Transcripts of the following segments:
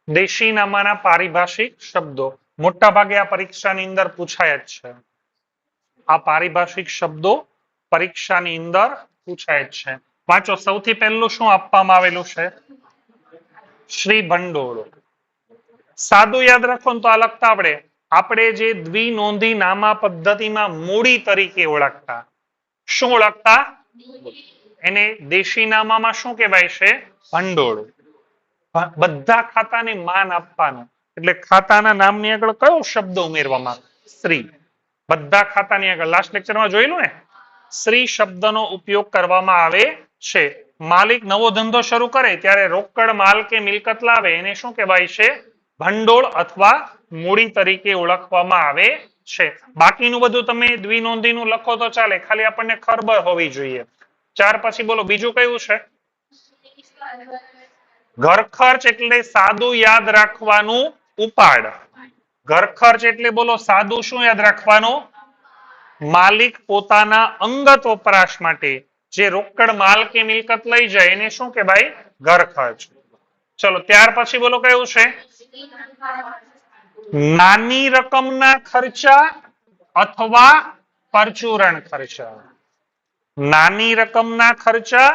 દેશીનામાના પારિભાષિક શબ્દો મોટા ભાગે આ પરીક્ષાની અંદર પૂછાય જ છે. આ પારિભાષિક શબ્દો પરીક્ષાની અંદર પૂછાય જ છે. વાંચો, સૌથી પહેલું શું આપવામાં આવેલું છે? શ્રી ભંડોળ. સાદું યાદ રાખો ને તો આ લખતા આવડે. આપણે જે દ્વિનોંધી નામા પદ્ધતિમાં મૂડી તરીકે ઓળખતા, શું ઓળખતા? એને દેશી નામામાં શું કહેવાય છે? ભંડોળ. બધા ખાતાને માન આપવાનું, એટલે ખાતાના નામની આગળ કયો શબ્દ ઉમેરવામાં? શ્રી. બધા ખાતાની આગળ લાસ્ટ લેક્ચરમાં જોયેલું ને, શ્રી શબ્દનો ઉપયોગ કરવામાં આવે છે. માલિક નવો ધંધો શરૂ કરે ત્યારે રોકડ માલ કે મિલકત લાવે એને શું કહેવાય છે? ભંડોળ અથવા મૂડી તરીકે ઓળખવામાં આવે છે. બાકીનું બધું તમે દ્વિનોંધીનું લખો તો ચાલે, ખાલી આપણને ખબર હોવી જોઈએ. 4 પછી બોલો બીજું કયું છે? ઘર ખર્ચ એટલે સાદું યાદ રાખવાનું ઉપાડ. ઘર ખર્ચ એટલે બોલો સાદું શું યાદ રાખવાનું? માલિક પોતાના અંગત વપરાશ માટે જે રોકડ માલ કે મિલકત લઈ જાય એને શું કહેવાય? ઘર ખર્ચ. ચલો ત્યાર પછી બોલો કયું છે? નાની રકમના ખર્ચા અથવા પરચુરણ ખર્ચા. નાની રકમના ખર્ચા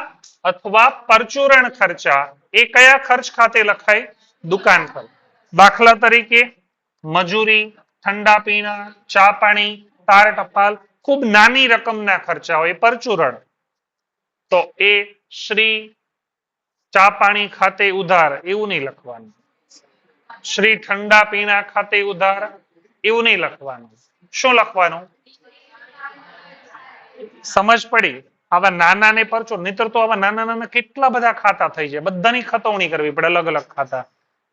અથવા પરચુરણ ખર્ચા એ કયા ખર્ચ ખાતે લખાય? દુકાન ખર્ચ. દાખલા તરીકે મજૂરી, ઠંડા પીણા, ચા પાણી, તાર ટપાલ, ખૂબ નાની રકમના ખર્ચા હોય પરચુરણ, તો એ શ્રી ચા પાણી ખાતે ઉધાર એવું નહીં લખવાનું. શ્રી ઠંડા પીણા ખાતે ઉધાર એવું નહીં લખવાનું. શું લખવાનું? સમજ પડી? આવા નાના ને પરચો, નહીતર તો આવા નાના નાના કેટલા બધા ખાતા થઈ જાય, બધાની ખતવણી કરવી પડે, અલગ અલગ ખાતા.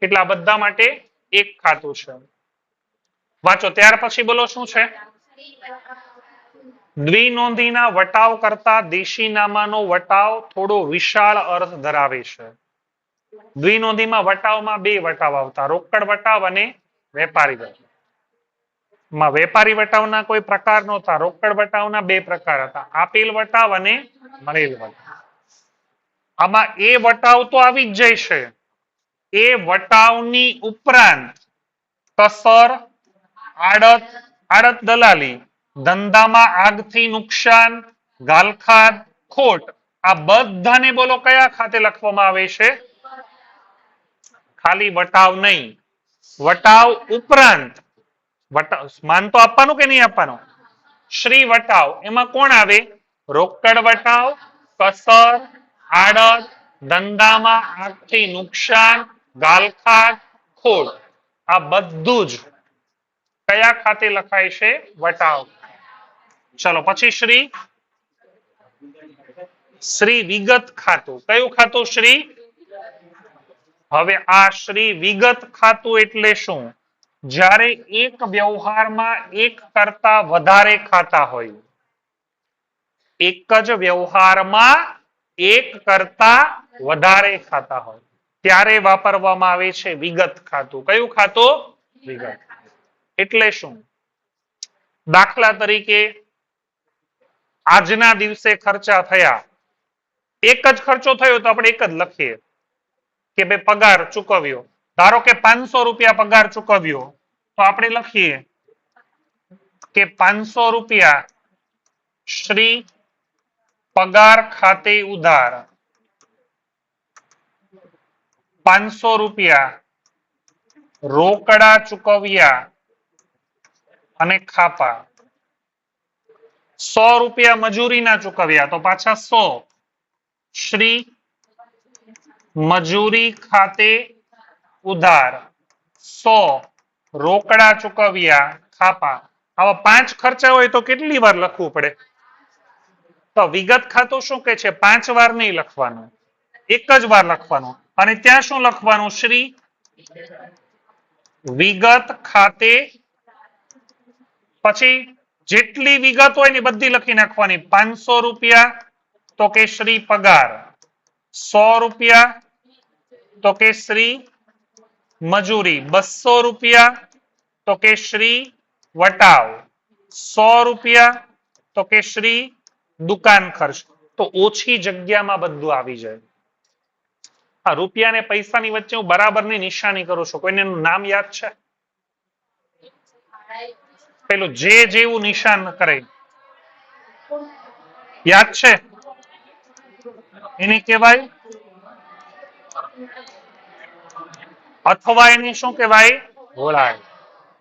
એટલે આ બધા માટે એક ખાતું છે. વાંચો ત્યાર પછી બોલો શું છે? દ્વિનોંધીના વટાવ કરતા દેશીનામાનો વટાવ થોડો વિશાળ અર્થ ધરાવે છે. દ્વિનોંધીમાં વટાવમાં બે વટાવ આવતા, રોકડ વટાવ અને વેપારી વટાવ. વેપારી વટાવના કોઈ પ્રકાર નહોતા, રોકડ વટાવના બે પ્રકાર હતા, આપેલ વટાવ અને મળેલ વટાવ. આમાં એ વટાવ તો આવી જ જાય છે. એ વટાવની ઉપરાંત કસર, આડત, આડત દલાલી, ધંધામાં આગથી નુકસાન, ગાલખાત, ખોટ, આ બધાને બોલો કયા ખાતે લખવામાં આવે છે? ખાલી વટાવ નહીં, વટાવ ઉપરાંત. માન તો આપવાનું કે નહીં આપવાનું? શ્રી વટાવ એમાં કોણ આવે? રોકડ વટાવ, કસર, આડત, ધંધામાં આગથી નુકસાન, ગાલખાત, ખોટ, આ બધું જ કયા ખાતે લખાય છે? વટાવ. ચલો પછી શ્રી શ્રી વિગત ખાતું. કયું ખાતું? શ્રી. હવે આ શ્રી વિગત ખાતું એટલે શું? જ્યારે એક વ્યવહારમાં એક કરતા વધારે ખાતા હોય, એક જ વ્યવહારમાં એક કરતા વધારે ખાતા હોય ત્યારે વાપરવામાં આવે છે વિગત ખાતું. કયું ખાતું? વિગત. એટલે શું? દાખલા તરીકે આજના દિવસે ખર્ચા થયા, એક જ ખર્ચો થયો તો આપણે એક જ લખીએ કે ભાઈ પગાર ચૂકવ્યો. ધારો કે 500 રૂપિયા પગાર ચૂકવ્યો, તો આપણે લખીએ કે 500 રૂપિયા શ્રી પગાર ખાતે ઉધાર, 500 રૂપિયા રોકડા ચૂકવ્યા અને ખાપા, 100 રૂપિયા મજૂરીના ચૂકવ્યા તો પાછા 100 શ્રી મજૂરી ખાતે ઉધાર, 100 રોકડા ચૂકવ્યા ખાપા. આવા 5 ખર્ચા હોય તો કેટલી વાર લખવું પડે? તો વિગત ખાતું શું કે છે? 5 વાર નહીં લખવાનું, એક જ વાર લખવાનું. અને ત્યાં શું લખવાનું? શ્રી વિગત ખાતે. પછી જેટલી વિગત હોય ને બધી લખી નાખવાની. 500 રૂપિયા તો કે શ્રી પગાર, 100 રૂપિયા તો કે શ્રી મજૂરી, 200 રૂપિયા તો કે શ્રી વટાવ, 100 રૂપિયા તો કે શ્રી દુકાન ખર્ચ. તો ઓછી જગ્યામાં બધું આવી જાય. હા, રૂપિયા ને પૈસાની વચ્ચે હું બરાબરની નિશાની કરું છું. કોઈને એનું નામ યાદ છે? પેલું જે જેવું નિશાન કરે યાદ છે? એને કહેવાય, અથવા એને શું કહેવાય? વળાય.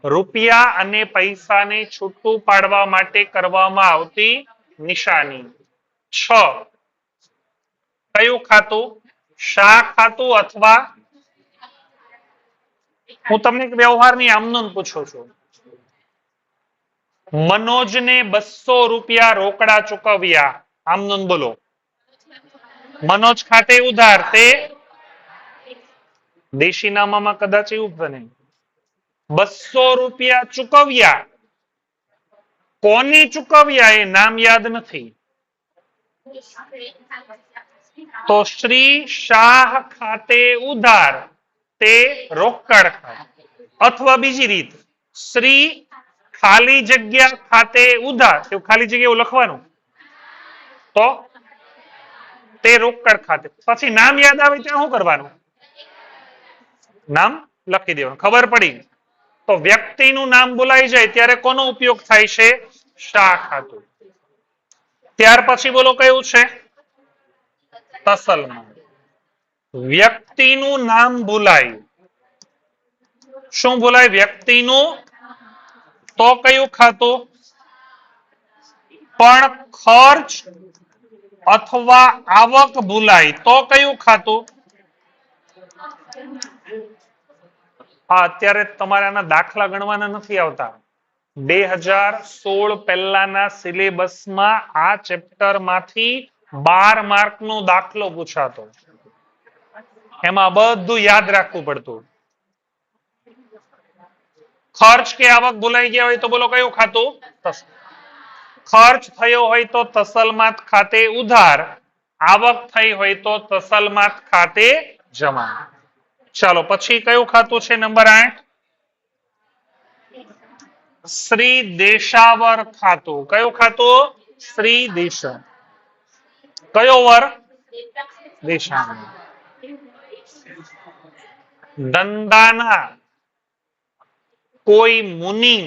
રૂપિયા અને પૈસાને છૂટું પાડવા માટે કરવામાં આવતી નિશાની. 6. કયું ખાતું? શા ખાતું અથવા હું તમને વ્યવહારની આમનોંધ પૂછું છું. મનોજને 200 રૂપિયા રોકડા ચૂકવ્યા. આમનોંધ બોલો. મનોજ ખાતે ઉધાર, તે દેશીનામામાં કદાચ એવું બને. 200 રૂપિયા ચૂકવ્યા. કોની ચૂકવ્યા એ નામ યાદ નથી. તો શ્રી શાહ ખાતે ઉધાર, તે રોકડ ખાતે. અથવા બીજી રીત, શ્રી ખાલી જગ્યા ખાતે ઉધાર, ખાલી જગ્યા એવું લખવાનું, તો તે રોકડ ખાતે. પછી નામ યાદ આવે ત્યાં શું કરવાનું? નામ લખી દેવાનું. ખબર પડી? તો વ્યક્તિનું નામ બોલાઈ જાય ત્યારે કોનો ઉપયોગ થાય છે? શા ખાતું. ત્યાર પછી બોલો કયું છે? તસલમાં. વ્યક્તિનું નામ બોલાય. શું બોલાય? વ્યક્તિનું. તો કયું ખાતું? પણ ખર્ચ અથવા આવક ભૂલાય તો કયું ખાતું? હા, અત્યારે તમારે આના દાખલા ગણવાના નથી આવતા. 2016 પહેલાના સિલેબસમાં આ ચેપ્ટર માંથી 12 માર્કનો દાખલો પૂછાતો. એમાં બધું યાદ રાખવું પડતું. ખર્ચ કે આવક ભૂલાઈ ગયા હોય તો બોલો કયું ખાતું? ખર્ચ થયો હોય તો તસલમાત ખાતે ઉધાર, આવક થઈ હોય તો તસલમાત ખાતે જમા. ચાલો પછી કયું ખાતું છે? નંબર 8. શ્રી દેશાવર ખાતું. કયું ખાતું? શ્રી દેશા. કયો વર? દેશાવર. ધંધાના કોઈ મુનિ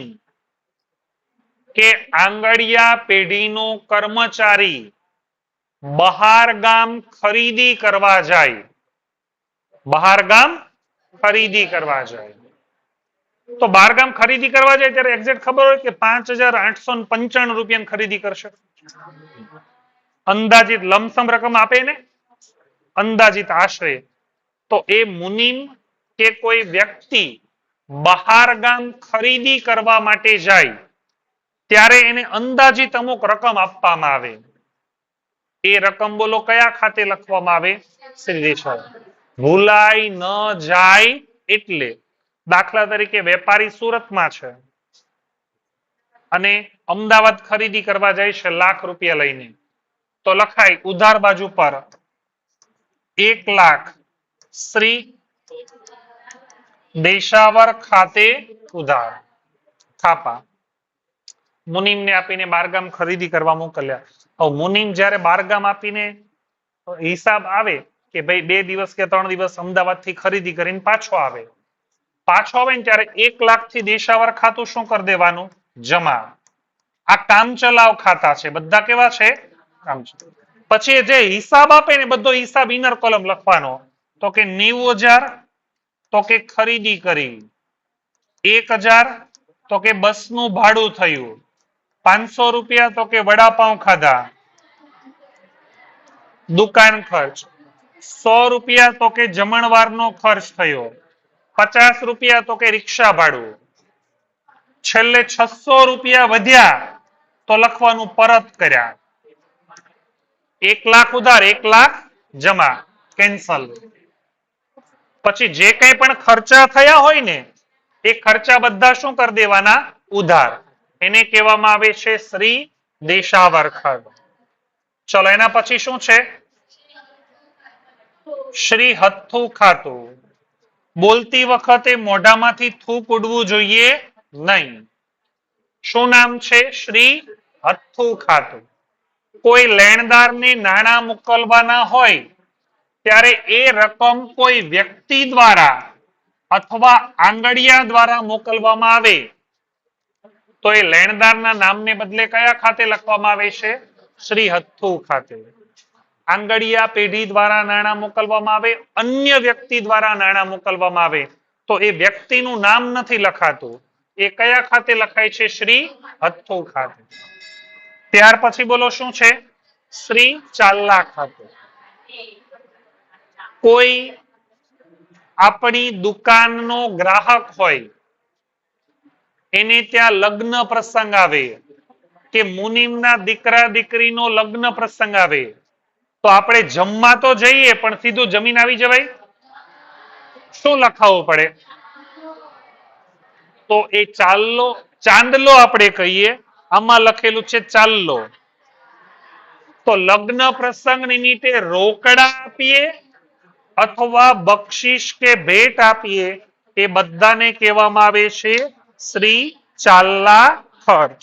કે આંગડિયા પેઢીનો કર્મચારી બહાર ગામ ખરીદી કરવા જાય. બહાર ગામ ખરીદી કરવા જાય. તો બહાર ગામ ખરીદી કરવા જાય ત્યારે એક્ઝેક્ટ ખબર હોય કે 5,895 રૂપિયાની ખરીદી કરશે. અંદાજિત લમસમ રકમ આપે ને, અંદાજિત આશરે. તો એ મુનિમ કે કોઈ વ્યક્તિ બહાર ગામ ખરીદી કરવા માટે જાય ત્યારે એને અંદાજિત અમુક રકમ આપવામાં આવે. એ રકમ બોલો કયા ખાતે લખવામાં આવે? શ્રી દેશાવર. ભૂલાઈ ન જાય એટલે. દાખલા તરીકે વેપારી સુરતમાં છે અને અમદાવાદ ખરીદી કરવા જાય છે લાખ રૂપિયા લઈને, તો લખાય ઉધાર બાજુ પર 1 લાખ શ્રી દેશાવર ખાતે ઉધાર. થાપા. મુનિમને આપીને બારગામ ખરીદી કરવા મોકલ્યા. હવે મુનિમ જયારે બારગામ આપીને હિસાબ આવે કે ભાઈ 2 દિવસ કે 3 દિવસ અમદાવાદ થી ખરીદી કરીને પાછો આવે. પાછો આવે ને ત્યારે 1 લાખ થી દેશાવર ખાતું શું કરી દેવાનું? જમા. આ કામચલાઉ ખાતા છે. બધા કેવા છે? કામચલાઉ. પછી જે હિસાબ આપે ને બધો હિસાબ ઇનર કોલમ લખવાનો. તો કે 90,000 તો કે ખરીદી કરી, 1,000 તો કે બસનું ભાડું થયું, 500 રૂપિયા તો કે વડાપાઉં ખાધા, દુકાન ખર્ચ, 100 રૂપિયા તો કે જમણવારનો ખર્ચ થયો, 50 રૂપિયા તો કે રિક્ષા ભાડું, છેલ્લે 600 રૂપિયા વધ્યા તો લખવાનું પરત કર્યા. 1 લાખ ઉધાર, 1 લાખ જમા, કેન્સલ. પછી જે કંઈ પણ ખર્ચા થયા હોય ને એ ખર્ચા બધા શું કરી દેવાના? ઉધાર. એને કહેવામાં આવે છે શ્રી દેશાવર ખાતું. ચલો એના પછી શું છે? શ્રી હથ્થુ ખાતું. બોલતી વખતે મોઢામાંથી થૂક ઉડવું જોઈએ નહીં. શું નામ છે? શ્રી હથ્થુ ખાતું. કોઈ લેણદારને નાણાં મોકલવાના હોય ત્યારે એ રકમ કોઈ વ્યક્તિ દ્વારા અથવા આંગડિયા દ્વારા મોકલવામાં આવે તો એ લેણદારના નામને બદલે કયા ખાતે લખવામાં આવે છે? શ્રી હથ્થુ ખાતે. આંગડિયા પેઢી દ્વારા નાણાં મોકલવામાં આવે, અન્ય વ્યક્તિ દ્વારા નાણાં મોકલવામાં આવે તો એ વ્યક્તિનું નામ નથી લખાતું, એ કયા ખાતે લખાય છે? શ્રી હથ્થુ ખાતે. ત્યાર પછી બોલો શું છે? શ્રી ચાલ્લા ખાતે. કોઈ આપણી દુકાનનો ગ્રાહક હોય, એને ત્યાં લગ્ન પ્રસંગ આવે કે મુનિમના દીકરા દીકરીનો લગ્ન પ્રસંગ આવે તો આપણે જમવા તો જઈએ પણ સીધું જમીન આવી જવાય? શું લખાવવું પડે? તો એ ચાલ્લો ચાંદલો આપણે કહીએ, આમાં લખેલું છે ચાલ્લો. તો લગ્ન પ્રસંગ નિમિત્તે રોકડા આપીએ અથવા બક્ષિસ કે ભેટ આપીએ એ બધાને કહેવામાં આવે છે શ્રી ચાલ્લા ખર્ચ.